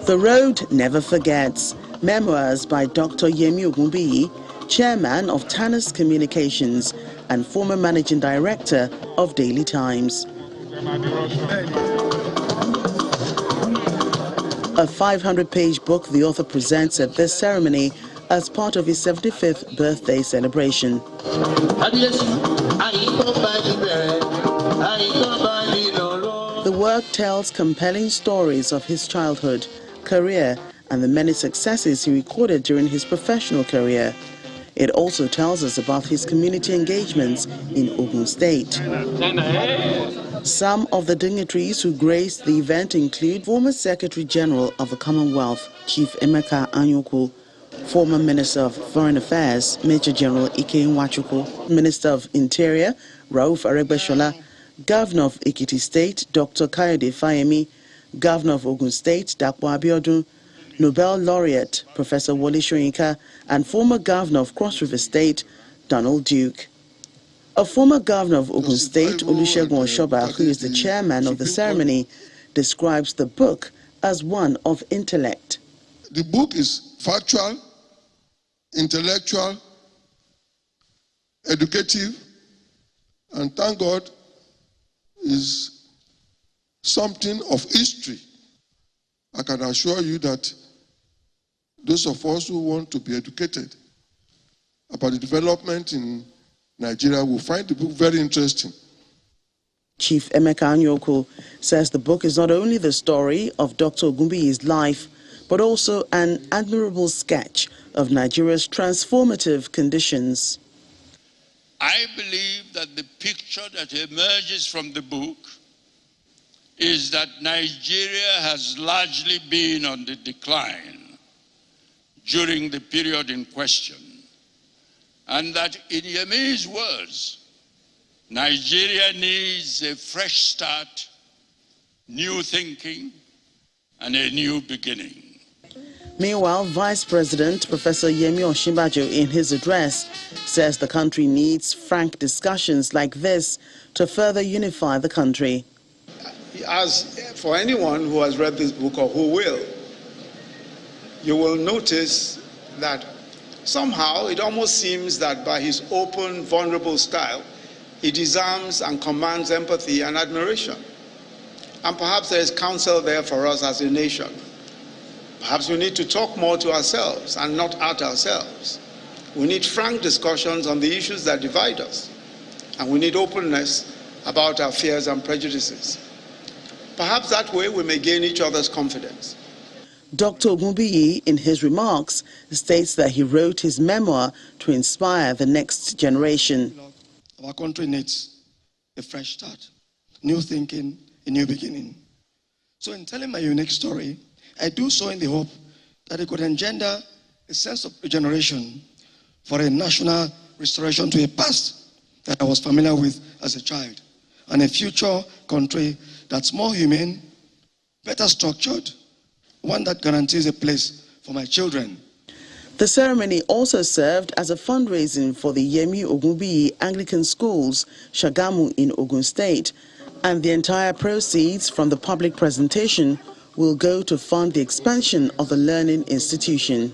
The Road Never Forgets. Memoirs by Dr. Yemi Ogunbiyi, chairman of Tannis Communications and former managing director of Daily Times. A 500-page book the author presents at this ceremony as part of his 75th birthday celebration. The work tells compelling stories of his childhood, career, and the many successes he recorded during his professional career. It also tells us about his community engagements in Ogun State. Some of the dignitaries who graced the event include former Secretary General of the Commonwealth, Chief Emeka Anyukwu, former Minister of Foreign Affairs, Major General Ike Nwachukwu, Minister of Interior, Rauf Aregbesola, Governor of Ekiti State, Dr. Kayode Fayemi, Governor of Ogun State, Dapo Abiodun, Nobel laureate Professor Wole Soyinka, and former Governor of Cross River State, Donald Duke. A former Governor of Ogun State, Olusegun Oshoba, who is the chairman of the ceremony, describes the book as one of intellect. The book is factual, intellectual, educative, and thank God is something of history. I can assure you that those of us who want to be educated about the development in Nigeria will find the book very interesting. Chief Emeka Anyukwu says the book is not only the story of Dr. Ogunbiyi's life, but also an admirable sketch of Nigeria's transformative conditions. I believe that the picture that emerges from the book is that Nigeria has largely been on the decline during the period in question, and that, in Yemi's words, Nigeria needs a fresh start, new thinking, and a new beginning. Meanwhile, Vice President Professor Yemi Osinbajo, in his address, says the country needs frank discussions like this to further unify the country. As for anyone who has read this book or who will, you will notice that somehow it almost seems that by his open, vulnerable style, he disarms and commands empathy and admiration. And perhaps there is counsel there for us as a nation. Perhaps we need to talk more to ourselves and not at ourselves. We need frank discussions on the issues that divide us. And we need openness about our fears and prejudices. Perhaps that way we may gain each other's confidence. Dr. Ogunbiyi, in his remarks, states that he wrote his memoir to inspire the next generation. Our country needs a fresh start, new thinking, a new beginning. So in telling my unique story, I do so in the hope that it could engender a sense of regeneration for a national restoration to a past that I was familiar with as a child, and a future country that's more humane, better structured, one that guarantees a place for my children. The ceremony also served as a fundraising for the Yemi Ogunbiyi Anglican Schools, Shagamu in Ogun State, and the entire proceeds from the public presentation will go to fund the expansion of the learning institution.